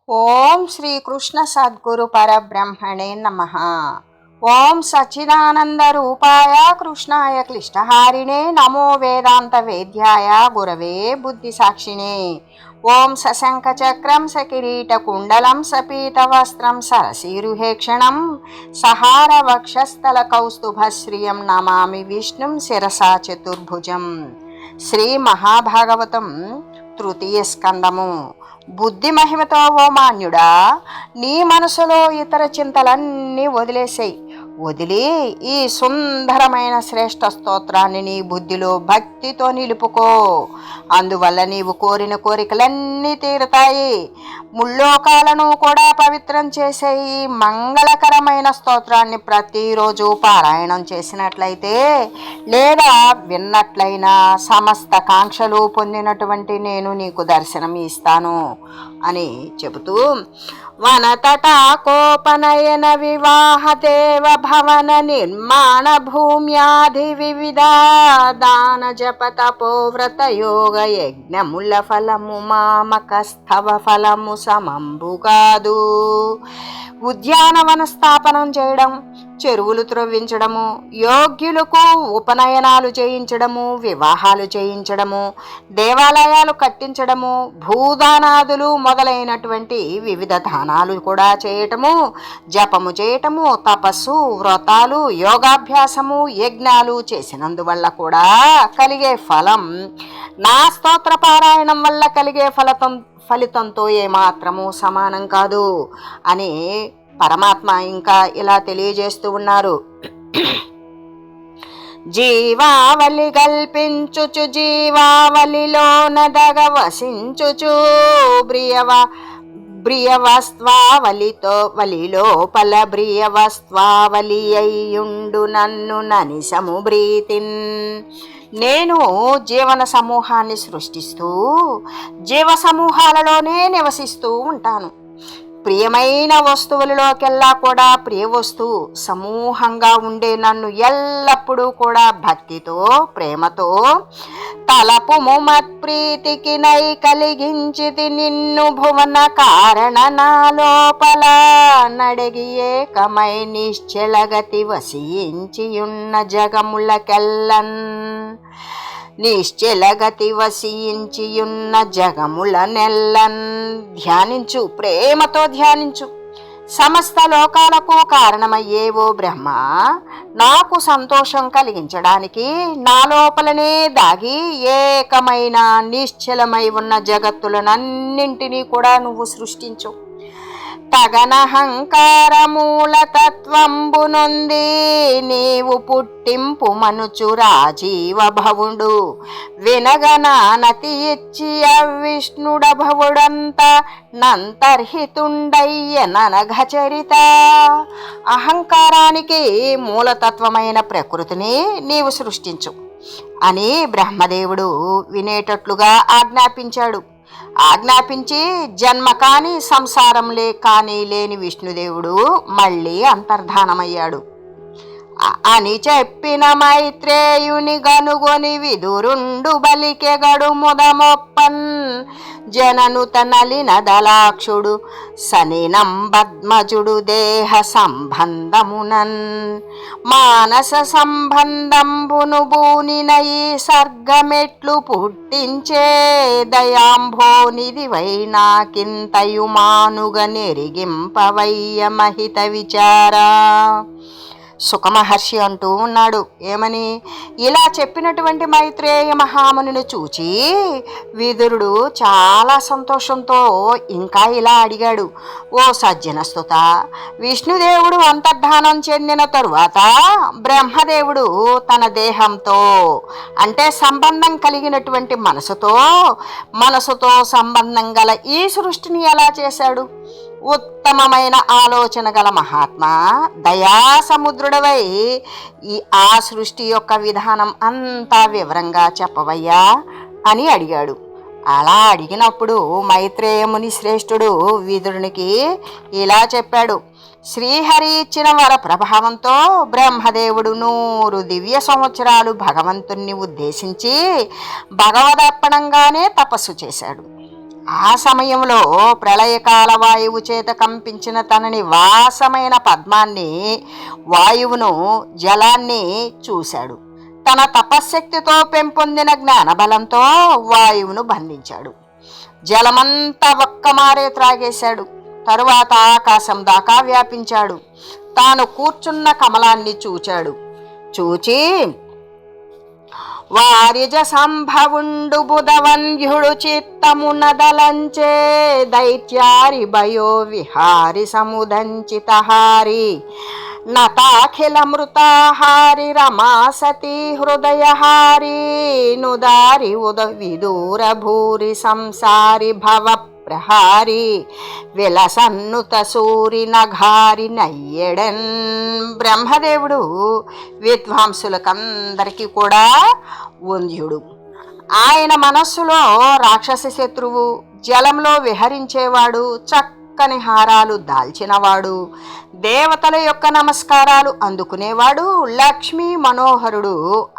ఓం శ్రీ కృష్ణ సద్గురు పరబ్రహ్మణే నమః. ఓం సచ్చిదానంద రూపాయ కృష్ణాయ క్లిష్టహారిణే నమో వేదాంత వేద్యాయ గురవే బుద్ధి సాక్షిణే. ఓం సశంఖ చక్రం సకిరీట కుండలం సపీత వస్త్రం సరసీరుహేక్షణం సహార వక్షస్థల కౌస్తుభశ్రియం నమామి విష్ణుం శిరసా చతుర్భుజం. శ్రీ మహాభాగవతం తృతీయ స్కందము. బుద్ధి మహిమతో ఓ మాన్యుడా, నీ మనసులో ఇతర చింతలన్నీ వదిలేసాయి. వదిలి ఈ సుందరమైన శ్రేష్ఠ స్తోత్రాన్ని నీ బుద్ధిలో భక్తితో నిలుపుకో. అందువల్ల నీవు కోరిన కోరికలన్నీ తీరుతాయి. ముల్లోకాలను కూడా పవిత్రం చేసే ఈ మంగళకరమైన స్తోత్రాన్ని ప్రతిరోజు పారాయణం చేసినట్లయితే లేదా విన్నట్లయినా సమస్త కాంక్షలు పొందినటువంటి నేను నీకు దర్శనం ఇస్తాను అని చెబుతూ, వనతటాకోపనయన వివాహ దేవ భవన నిర్మాణ భూమ్యాధి వివిధ దాన జప తపోవ్రత యోగ యజ్ఞముల ఫలము మామకస్థవ ఫలము సమంబు కాదు. ఉద్యానవన స్థాపనం చేయడం, చెరువులు త్రవ్వించడము, యోగ్యులకు ఉపనయనాలు చేయించడము, వివాహాలు చేయించడము, దేవాలయాలు కట్టించడము, భూదానాదులు మొదలైనటువంటి వివిధ దానాలు కూడా చేయటము, జపము చేయటము, తపస్సు, వ్రతాలు, యోగాభ్యాసము, యజ్ఞాలు చేసినందువల్ల కూడా కలిగే ఫలం నా స్తోత్ర పారాయణం వల్ల కలిగే ఫలితంతో ఏమాత్రము సమానం కాదు అని పరమాత్మ ఇంకా ఇలా తెలియజేస్తూ ఉన్నారు. జీవావళి కల్పించుచు జీవావళిలో నదగ వసించుచు బ్రియవస్త్వావలితో వలిలోపల బ్రియవస్త్వావలి అయ్యుండు నన్ను ననిసము బ్రీతిన్. నేను జీవన సమూహాన్ని సృష్టిస్తూ జీవ సమూహాలలోనే నివసిస్తూ ఉంటాను. ప్రియమైన వస్తువులలోకెల్లా కూడా ప్రియ వస్తువు సమూహంగా ఉండే నన్ను ఎల్లప్పుడూ కూడా భక్తితో ప్రేమతో తలపుము మత్ప్రీతికి నై కలిగించితి నిన్ను భువన కారణ నా లోపల నడిగి ఏకమై నిశ్చలగతి వసించియున్న జగములకెల్లన్. నిశ్చలగతి వసించియున్న జగముల నెల్లన్. ధ్యానించు, ప్రేమతో ధ్యానించు. సమస్త లోకాలకు కారణమయ్యేవో బ్రహ్మ, నాకు సంతోషం కలిగించడానికి నా లోపలనే దాగి ఏకమైన నిశ్చలమై ఉన్న జగత్తులనన్నింటినీ కూడా నువ్వు సృష్టించు. తగనహంకార మూలతత్వంబు నొంది నీవు పుట్టింపు మనుచు రాజీవ భవుడు వినగనానతి ఇచ్చి అవిష్ణుడ భవుడంత నంతర్హితుండయ్య ననఘచరిత. అహంకారానికి మూలతత్వమైన ప్రకృతిని నీవు సృష్టించు అని బ్రహ్మదేవుడు వినేటట్లుగా ఆజ్ఞాపించి జన్మ కాని సంసారం కానీ లేని విష్ణుదేవుడు మళ్ళీ అంతర్ధానమయ్యాడు అని చెప్పిన మైత్రేయుని గనుగొని విదురుండు బలికెగడు ముదమొప్పన్. జననుత నలిన దలాక్షుడు సనినం పద్మజుడు దేహ సంబంధమునన్ మానస సంబంధంబును బూనిన ఈ సర్గమెట్లు పుట్టించే దయాంభోనిది వైనాకింతయు మానుగ నెరిగింపవయ్య మహిత విచారా. సుఖమహర్షి అంటూ ఉన్నాడు. ఏమని? ఇలా చెప్పినటువంటి మైత్రేయ మహామునిని చూచి విదురుడు చాలా సంతోషంతో ఇంకా ఇలా అడిగాడు. ఓ సజ్జనస్తుత, విష్ణుదేవుడు అంతర్ధానం చెందిన తరువాత బ్రహ్మదేవుడు తన దేహంతో అంటే సంబంధం కలిగినటువంటి మనసుతో సంబంధం గల ఈ సృష్టిని ఎలా చేశాడు? ఉత్తమమైన ఆలోచన గల మహాత్మా, దయా సముద్రుడవై ఆ సృష్టి యొక్క విధానం అంతా వివరంగా చెప్పవయ్యా అని అడిగాడు. అలా అడిగినప్పుడు మైత్రేయముని శ్రేష్ఠుడు విదురునికి ఇలా చెప్పాడు. శ్రీహరి ఇచ్చిన వర ప్రభావంతో బ్రహ్మదేవుడు 100 దివ్య సంవత్సరాలు భగవంతుణ్ణి ఉద్దేశించి భగవదర్పణంగానే తపస్సు చేశాడు. ఆ సమయంలో ప్రళయకాల వాయువు చేత కంపించిన తనని వాసమైన పద్మాన్ని, వాయువును, జలాన్ని చూశాడు. తన తపశ్శక్తితో పెంపొందిన జ్ఞానబలంతో వాయువును బంధించాడు. జలమంతా ఒక్కమారే త్రాగేశాడు. తరువాత ఆకాశం దాకా వ్యాపించాడు. తాను కూర్చున్న కమలాన్ని చూచి వారిజ సంభవుండు బుధవన్యుడు చిత్తమునదలంచే దైత్యారి భయో విహారి సముదంచితహారి నతాఖిల మృతాహారి రమా సతీ హృదయహారి నుదారి విదూర భూరి సంసారి భవ ప్రహారి విలసన్నుత సూరి నఘారి నయ్యెడన్. బ్రహ్మదేవుడు విద్వాంసులకందరికీ కూడా వంద్యుడు. ఆయన మనస్సులో రాక్షస శత్రువు, జలంలో విహరించేవాడు, చక్కని హారాలు దాల్చినవాడు, దేవతల యొక్క నమస్కారాలు అందుకునేవాడు, లక్ష్మీ మనోహరుడు,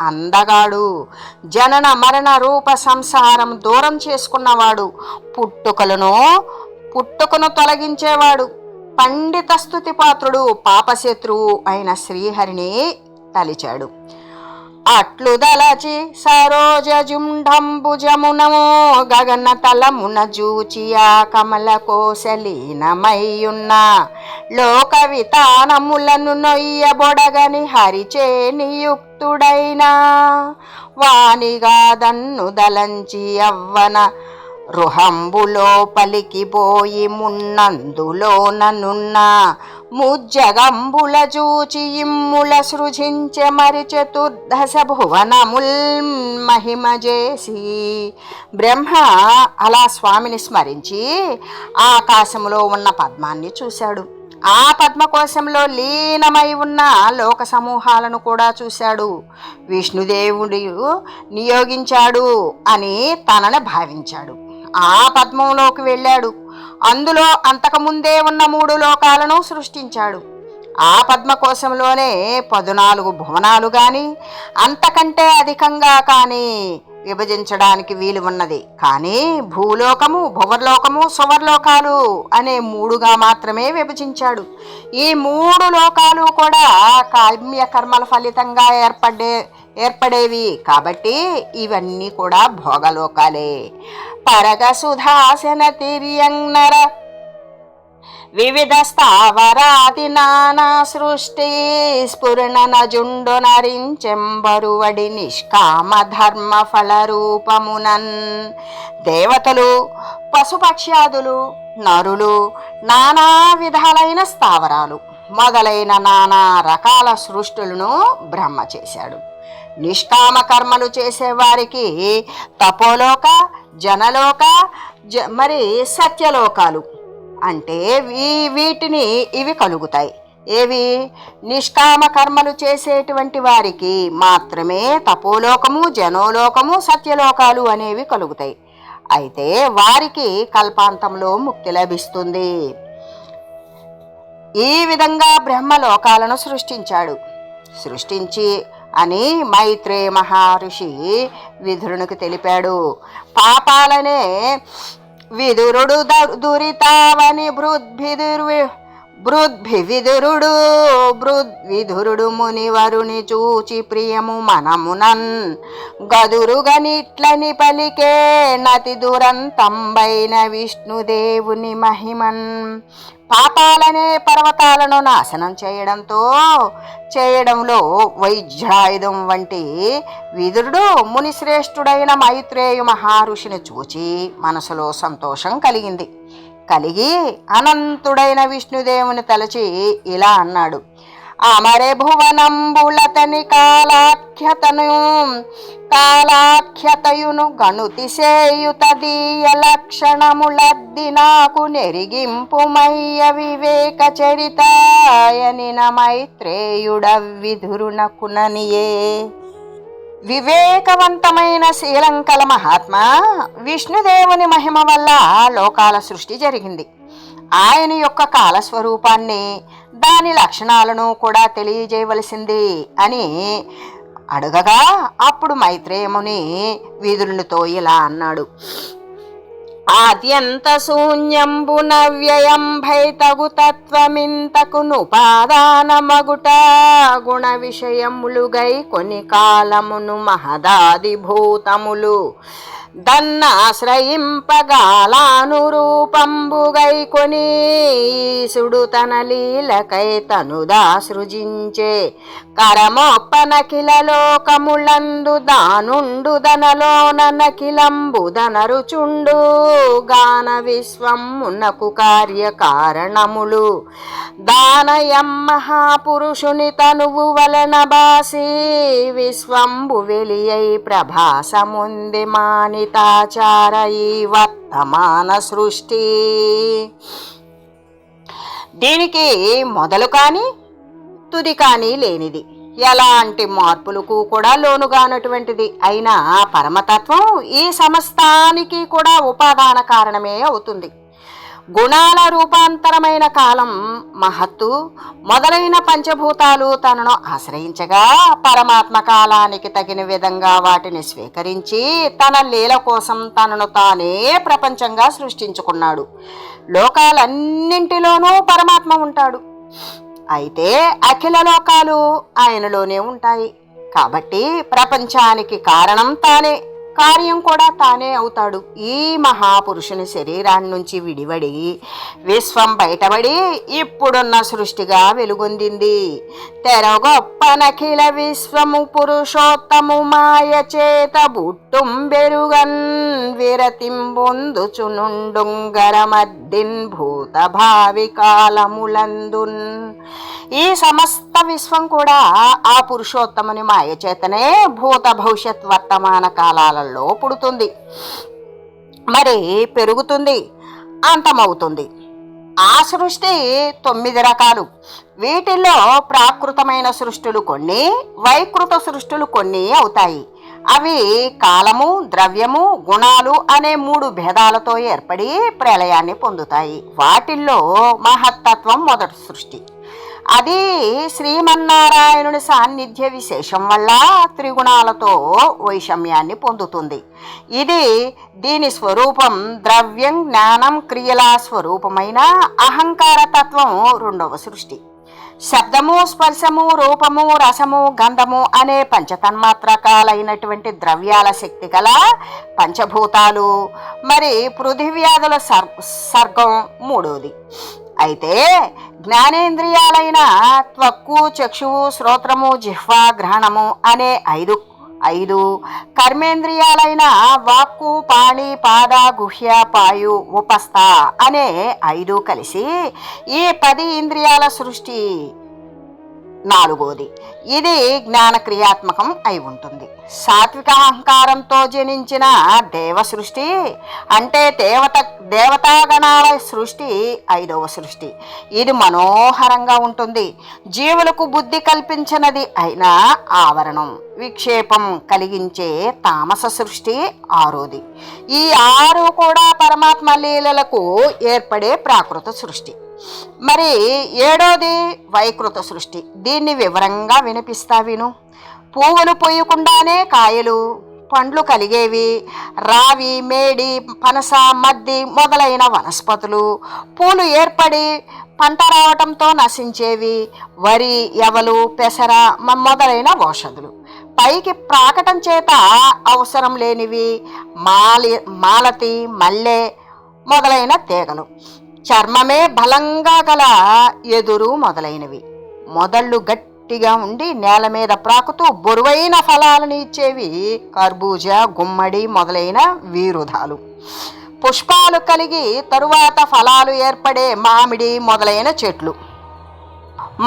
అందగాడు, జనన మరణ రూప సంసారం దూరం చేసుకున్నవాడు, పుట్టుకను తొలగించేవాడు, పండిత స్తుతి పాత్రుడు, పాపశత్రువు అయిన శ్రీహరిని తలిచాడు. అట్లు దలచి సరోజజుండంబుజమునమో గగన తలమున జూచియా కమల కోశలీనమయ్యున్న లోక వితానములను నొయ్యబొడగని హరిచే నియుక్తుడైన వానిగాదన్ను దలంచి యవ్వన రుహంబులో పలికిపోయి మున్నందులోననున్న ముజ్జగంబుల జూచి ఇమ్ముల సృజించె మరి చతుర్దశ భువనముల్ మహిమ చేసి. బ్రహ్మ అలా స్వామిని స్మరించి ఆకాశంలో ఉన్న పద్మాన్ని చూశాడు. ఆ పద్మకోశంలో లీనమై ఉన్న లోక సమూహాలను కూడా చూశాడు. విష్ణుదేవుడు నియోగించాడు అని తనని భావించాడు. ఆ పద్మంలోకి వెళ్ళాడు. అందులో అంతకుముందే ఉన్న 3 లోకాలను సృష్టించాడు. ఆ పద్మకోశంలోనే 14 భువనాలు గాని అంతకంటే అధికంగా కానీ విభజించడానికి వీలు ఉన్నది. కానీ భూలోకము, భువర్లోకము, సువర్లోకాలు అనే 3గా మాత్రమే విభజించాడు. ఈ 3 లోకాలు కూడా కామ్య కర్మల ఫలితంగా ఏర్పడేవి కాబట్టి ఇవన్నీ కూడా భోగలోకాలే. పరగ సుధాసన తిర్యంనర వివిధ స్థావరాది నానా సృష్టి స్ఫురణనజుండు నరించెంబరువడి నిష్కామ ధర్మ ఫల రూపమునన్ దేవతలు, పశుపక్ష్యాదులు, నరులు, నానా విధాలైన స్థావరాలు మొదలైన నానా రకాల సృష్టులను బ్రహ్మ చేశాడు. నిష్కామ కర్మలు చేసేవారికి తపోలోక, జనలోక, మరి సత్యలోకాలు అంటే ఇవి కలుగుతాయి. ఏవి? నిష్కామ కర్మలు చేసేటువంటి వారికి మాత్రమే తపోలోకము, జనోలోకము, సత్యలోకాలు అనేవి కలుగుతాయి. అయితే వారికి కల్పాంతంలో ముక్తి లభిస్తుంది. ఈ విధంగా బ్రహ్మలోకాలను సృష్టించి అని మైత్రేయ మహర్షి విదురునికి తెలిపాడు. పాపాలనే విదురుడు దురితావని బృద్విదురుడు మునివరుని చూచి ప్రియము మనమునన్ గదురుగనిట్లని పలికే నతి దురంతంబైన విష్ణుదేవుని మహిమన్. పాపాలనే పర్వతాలను నాశనం చేయడంలో వైజ్రాయుధం వంటి విదురుడు మునిశ్రేష్ఠుడైన మైత్రేయు మహర్షిని చూచి మనసులో సంతోషం కలిగి అనంతుడైన విష్ణుదేవుని తలచి ఇలా అన్నాడు. అమరే భువనంబులతని కాలాఖ్యతయును గణుతిసేయుత దీయ లక్షణములద్ది నాకు నెరిగింపుమయ్య వివేక చరితాయనిన మైత్రేయుడ విదురునకుననియే. వివేకవంతమైన శ్రీలంకల మహాత్మా, విష్ణుదేవుని మహిమ వల్ల లోకాల సృష్టి జరిగింది. ఆయన యొక్క కాలస్వరూపాన్ని, దాని లక్షణాలను కూడా తెలియజేయవలసింది అని అడగగా అప్పుడు మైత్రేయముని విదురునితో ఇలా అన్నాడు. ఆద్యంత శూన్యంబున వ్యయం భైతగు తత్వమింతకునుపాదానమగుట గుణ విషయములుగై కొన్ని కాలమును మహదాది భూతములు దన్నాశ్రయింపగాలానురూపంబుగై కొని ఈశుడు తన లీలకై తనుదా సృజించే కరమొప్పనకిల లోకములందు దానుండు దనలోన నకిలంబు దనరుచుండు గాన విశ్వమునకు కార్యకారణములు దానయం మహాపురుషుని తనువు వలన బాసి విశ్వంబు వెలియై ప్రభాసముంది మానితాచార ఈ వర్తమాన సృష్టి. దీనికి మొదలు కాని తుది కానీ లేనిది, ఎలాంటి మార్పులకు కూడా లోనుగానటువంటిది అయినా పరమతత్వం ఈ సమస్తానికి కూడా ఉపాదాన కారణమే అవుతుంది. గుణాల రూపాంతరమైన కాలం, మహత్తు మొదలైన పంచభూతాలు తనను ఆశ్రయించగా పరమాత్మ కాలానికి తగిన విధంగా వాటిని స్వీకరించి తన లీల కోసం తనను తానే ప్రపంచంగా సృష్టించుకున్నాడు. లోకాలన్నింటిలోనూ పరమాత్మ ఉంటాడు. అయితే అఖిల లోకాలు ఆయనలోనే ఉంటాయి. కాబట్టి ప్రపంచానికి కారణం తానే, కార్యం కూడా తానే అవుతాడు. ఈ మహాపురుషుని శరీరాన్ని నుంచి విడివడి విశ్వం బయటపడి ఇప్పుడున్న సృష్టిగా వెలుగొందింది. తెరగొప్పనఖిల విశ్వము పురుషోత్తము మాయ చేత బుట్టుం బెరుగన్ విరతింబొందుచునుండుంగరమద్దిన్ భూత భావి కాలములందున్. ఈ సమస్త విశ్వం కూడా ఆ పురుషోత్తముని మాయ చేతనే భూత భవిష్యత్ వర్తమాన కాలాలలో పుడుతుంది, మరి పెరుగుతుంది, అంతమవుతుంది. ఆ సృష్టి 9 రకాలు. వీటిల్లో ప్రాకృతమైన సృష్టులు కొన్ని, వైకృత సృష్టులు కొన్ని అవుతాయి. అవి కాలము, ద్రవ్యము, గుణాలు అనే 3 భేదాలతో ఏర్పడి ప్రళయాన్ని పొందుతాయి. వాటిల్లో మహత్తత్వం మొదటి సృష్టి. అది శ్రీమన్నారాయణుని సాన్నిధ్య విశేషం వల్ల త్రిగుణాలతో వైషమ్యాన్ని పొందుతుంది. దీని స్వరూపం ద్రవ్యం, జ్ఞానం, క్రియల స్వరూపమైన అహంకార తత్వం రెండవ సృష్టి. శబ్దము, స్పర్శము, రూపము, రసము, గంధము అనే పంచతన్మాత్రకాలైనటువంటి ద్రవ్యాల శక్తి గల పంచభూతాలు, మరి పృథివ్యాధుల సర్గం మూడోది. అయితే జ్ఞానేంద్రియాలైన త్వక్కు, చక్షువు, శ్రోత్రము, జిహ్వ, గ్రహణము అనే ఐదు కర్మేంద్రియాలైన వాక్కు, పాణి, పాద, గుహ్య, పాయు, ఉపస్థ అనే 5 కలిసి ఈ 10 ఇంద్రియాల సృష్టి నాలుగోది. ఇది జ్ఞాన క్రియాత్మకం అయి ఉంటుంది. సాత్విక అహంకారంతో జనించిన దేవ సృష్టి అంటే దేవతాగణాల సృష్టి 5వ సృష్టి. ఇది మనోహరంగా ఉంటుంది. జీవులకు బుద్ధి కల్పించినది అయిన ఆవరణం, విక్షేపం కలిగించే తామస సృష్టి 6వది. ఈ 6 కూడా పరమాత్మ లీలలకు ఏర్పడే ప్రాకృత సృష్టి. మరి 7వది వైకృత సృష్టి. దీన్ని వివరంగా వినిపిస్తా విను. పువ్వులు పొయ్యకుండానే కాయలు, పండ్లు కలిగేవి. రావి, మేడి, పనస, మద్ది మొదలైన వనస్పతులు. పూలు ఏర్పడి పంట రావటంతో నశించేవి. వరి, యవలు, పెసర మొదలైన ఔషధులు. పైకి ప్రాకటం చేత అవసరం లేనివి మాలతి, మల్లె మొదలైన తీగలు. చర్మమే బలంగా గల ఎదురు మొదలైనవి. మొదళ్ళు గట్టిగా ఉండి నేల మీద ప్రాకుతూ బరువైన ఫలాలను ఇచ్చేవి కర్బూజా, గుమ్మడి మొదలైన వీరుధాలు. పుష్పాలు కలిగి తరువాత ఫలాలు ఏర్పడే మామిడి మొదలైన చెట్లు.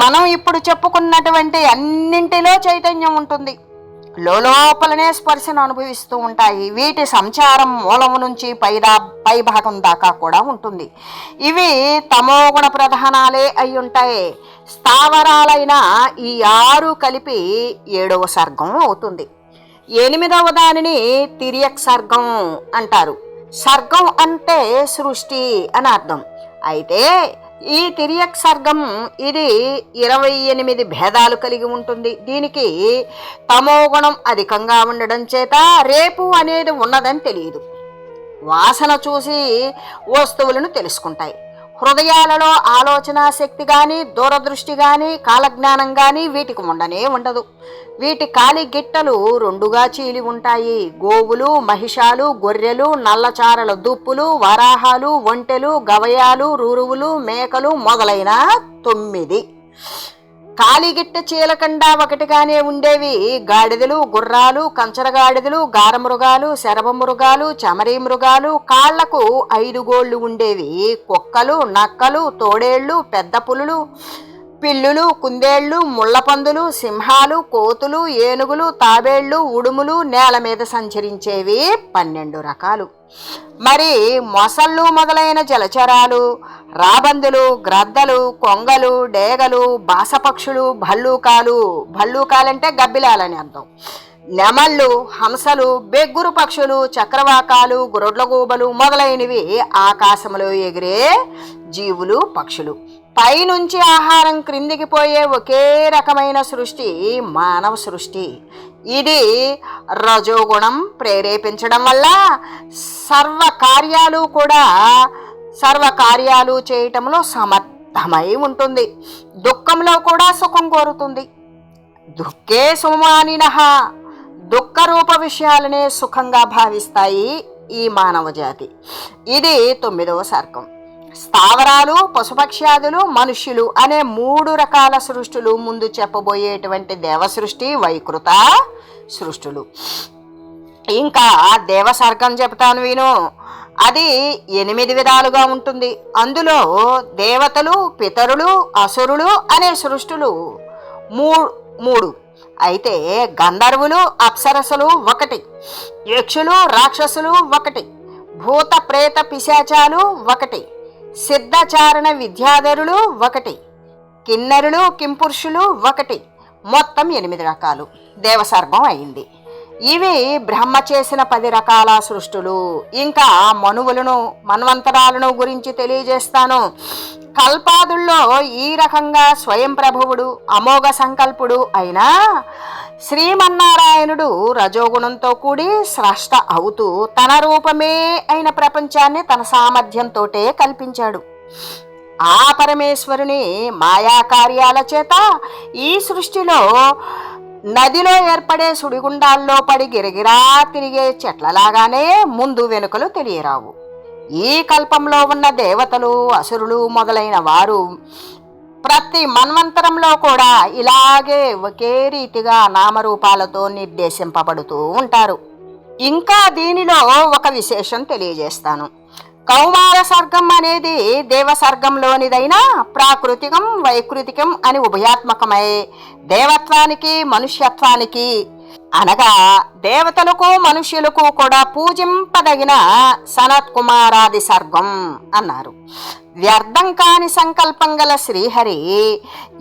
మనం ఇప్పుడు చెప్పుకున్నటువంటి అన్నింటిలో చైతన్యం ఉంటుంది. లోపలనే స్పర్శను అనుభవిస్తూ ఉంటాయి. వీటి సంచారం మూలము నుంచి పై భాగం దాకా కూడా ఉంటుంది. ఇవి తమోగుణ ప్రధానాలే అయి ఉంటాయి. స్థావరాలైన ఈ 6 కలిపి 7వ సర్గం అవుతుంది. 8వ దానిని తిర్యక్ సర్గం అంటారు. సర్గం అంటే సృష్టి అని అర్థం. అయితే ఈ తిర్యక్ సర్గం ఇది 28 భేదాలు కలిగి ఉంటుంది. దీనికి తమోగుణం అధికంగా ఉండడం చేత రేపు అనేది ఉన్నదని తెలియదు. వాసన చూసి వస్తువులను తెలుసుకుంటాయి. హృదయాలలో ఆలోచన శక్తి కానీ, దూరదృష్టి కానీ, కాలజ్ఞానం కానీ వీటికి ఉండనే ఉండదు. వీటి కాలి గిట్టలు రెండుగా చీలి ఉంటాయి. గోవులు, మహిషాలు, గొర్రెలు, నల్లచారల దుప్పులు, వరాహాలు, ఒంటెలు, గవయాలు, రురువులు, మేకలు మొదలైన 9. కాలిగిట్ట చీలకండా ఒకటిగానే ఉండేవి గాడిదలు, గుర్రాలు, కంచరగాడిదలు, గారమృగాలు, శరభమృగాలు, చమరీ మృగాలు. కాళ్లకు 5 గోళ్లు ఉండేవి కుక్కలు, నక్కలు, తోడేళ్లు, పెద్ద పులులు, పిల్లులు, కుందేళ్లు, ముళ్ళపందులు, సింహాలు, కోతులు, ఏనుగులు, తాబేళ్లు, ఉడుములు. నేల మీద సంచరించేవి 12 రకాలు. మరి మొసళ్ళు మొదలైన జలచరాలు, రాబందులు, గ్రద్దలు, కొంగలు, డేగలు, బాసపక్షులు, భల్లూకాలంటే గబ్బిలాలని అర్థం, నెమళ్ళు, హంసలు, బెగ్గురు పక్షులు, చక్రవాకాలు, గురొడ్లగూబలు మొదలైనవి ఆకాశంలో ఎగిరే జీవులు, పక్షులు. పైనుంచి ఆహారం క్రిందికి పోయే ఒకే రకమైన సృష్టి మానవ సృష్టి. ఇది రజోగుణం ప్రేరేపించడం వల్ల సర్వకార్యాలు చేయటంలో సమర్థమై ఉంటుంది. దుఃఖంలో కూడా సుఖం కోరుతుంది. దుఃఖే సుమానినః, దుఃఖ రూప విషయాలనే సుఖంగా భావిస్తాయి ఈ మానవ జాతి. ఇది 9వ సర్గం. స్థావరాలు, పశుపక్ష్యాదులు, మనుష్యులు అనే 3 రకాల సృష్టులు ముందు చెప్పబోయేటువంటి దేవసృష్టి, వైకృత సృష్టులు. ఇంకా దేవసర్గం చెప్తాను విను. అది 8 విధాలుగా ఉంటుంది. అందులో దేవతలు, పితరులు, అసురులు అనే సృష్టులు 3. అయితే గంధర్వులు, అప్సరసులు 1, యక్షులు, రాక్షసులు 1, భూత ప్రేత పిశాచాలు 1, సిద్ధచారణ విద్యాధరులు 1, కిన్నెరులు, కింపురుషులు 1. మొత్తం 8 రకాలు దేవసర్గం అయింది. ఇవి బ్రహ్మ చేసిన 10 రకాల సృష్టులు. ఇంకా మన్వంతరాలను గురించి తెలియజేస్తాను. కల్పాదుల్లో ఈ రకంగా స్వయం ప్రభువుడు, అమోఘ సంకల్పుడు అయిన శ్రీమన్నారాయణుడు రజోగుణంతో కూడి స్రష్ట అవుతూ తన రూపమే అయిన ప్రపంచాన్ని తన సామర్థ్యంతోటే కల్పించాడు. ఆ పరమేశ్వరుని మాయా కార్యాల చేత ఈ సృష్టిలో నదిలో ఏర్పడే సుడిగుండాల్లో పడి గిరగిరా తిరిగే చెట్లలాగానే ముందు వెనుకలు తెలియరావు. ఈ కల్పంలో ఉన్న దేవతలు, అసురులు మొదలైన వారు ప్రతి మన్వంతరంలో కూడా ఇలాగే ఒకే రీతిగా నామరూపాలతో నిర్దేశింపబడుతూ ఉంటారు. ఇంకా దీనిలో ఒక విశేషం తెలియజేస్తాను. కౌమార సర్గం అనేది దేవసర్గంలోనిదైనా ప్రాకృతికం, వైకృతికం అని ఉభయాత్మకమై దేవత్వానికి, మనుష్యత్వానికి అనగా దేవతలకు, మనుష్యులకు కూడా పూజింపదగిన సనత్కుమారాది సర్గం అన్నారు. వ్యర్థం కాని సంకల్పం గల శ్రీహరి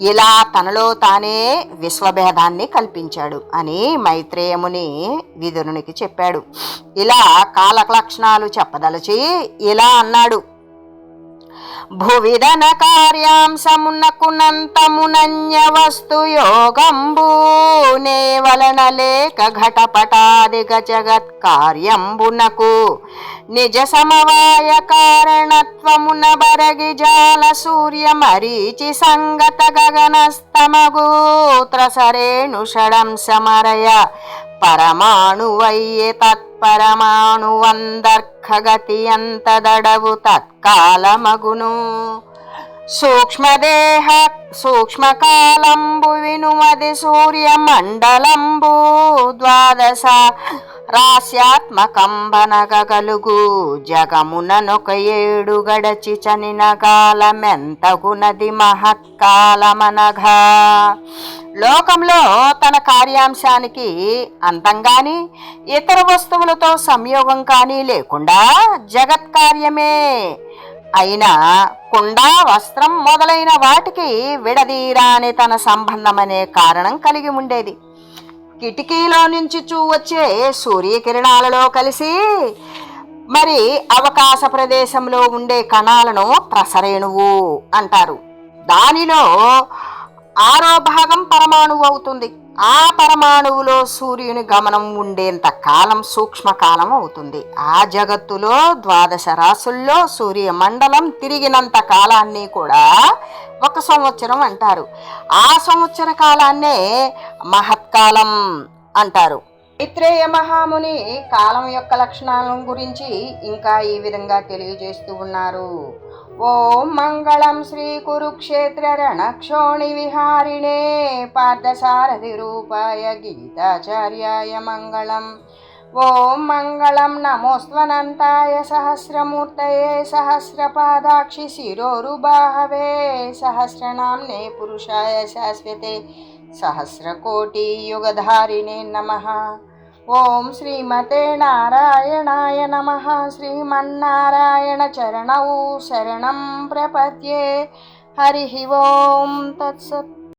ఇలా తనలో తానే విశ్వభేదాన్ని కల్పించాడు అని మైత్రేయముని విదురునికి చెప్పాడు. ఇలా కాలలక్షణాలు చెప్పదలచి ఇలా అన్నాడు. భువిదన కార్యాంశమునకునంతమునన్య వస్తు యోగంబు నేవలన లేక ఘటపటాదిగ జగత్ కార్యంబునకు నిజ సమవాయ కారణత్వమున బరగి జాల సూర్య మరీచి సంగత గగనస్తమగూత్ర సరేణు షడంశమరయ పరమాణువయ్యే తత్పరమాణువందర్ఖగతి అంతదడవు తత్కాలమగును సూక్ష్మకాలంబు వినుమది సూర్యమండలంబు ద్వాదశ రాస్యాత్మకంబనగలుగు జగముననొక 7 గడచి చనిన కాలమెంతగునది మహత్కాలమనగా. లోకంలో తన కార్యాంశానికి అంతం కానీ ఇతర వస్తువులతో సంయోగం కానీ లేకుండా జగత్కార్యమే అయిన కుండ, వస్త్రం మొదలైన వాటికి విడదీరాని తన సంబంధమనే కారణం కలిగి ఉండేది. కిటికీలో నుంచి వచ్చే సూర్యకిరణాలలో కలిసి మరి అవకాశ ప్రదేశంలో ఉండే కణాలను ప్రసరేణువు అంటారు. దానిలో ఆరో భాగం పరమాణువు అవుతుంది. ఆ పరమాణువులో సూర్యుని గమనం ఉండేంత కాలం సూక్ష్మకాలం అవుతుంది. ఆ జగత్తులో 12 రాసుల్లో సూర్యమండలం తిరిగినంత కాలాన్ని కూడా 1 సంవత్సరం అంటారు. ఆ సంవత్సర కాలాన్నే మహత్కాలం అంటారు. మైత్రేయ మహాముని కాలం యొక్క లక్షణాలను గురించి ఇంకా ఈ విధంగా తెలియజేస్తూ ఉన్నారు. ఓం మంగళం శ్రీ కురుక్షేత్ర రణక్షోణి విహారిణే పార్థసారథి రూపాయ గీతాచార్యాయ మంగళం. ఓం మంగళం నమోస్త్వనంతాయ సహస్రమూర్తయే సహస్రపాదాక్షి శిరోరుబాహవే సహస్రనామ్నే పురుషాయ శాశ్వతే సహస్రకోటి యుగధారిణే నమః. ఓం శ్రీమతే నారాయణాయ నమః. శ్రీమన్నారాయణ చరణౌ శరణం ప్రపద్యే. హరి ఓం తత్సత్.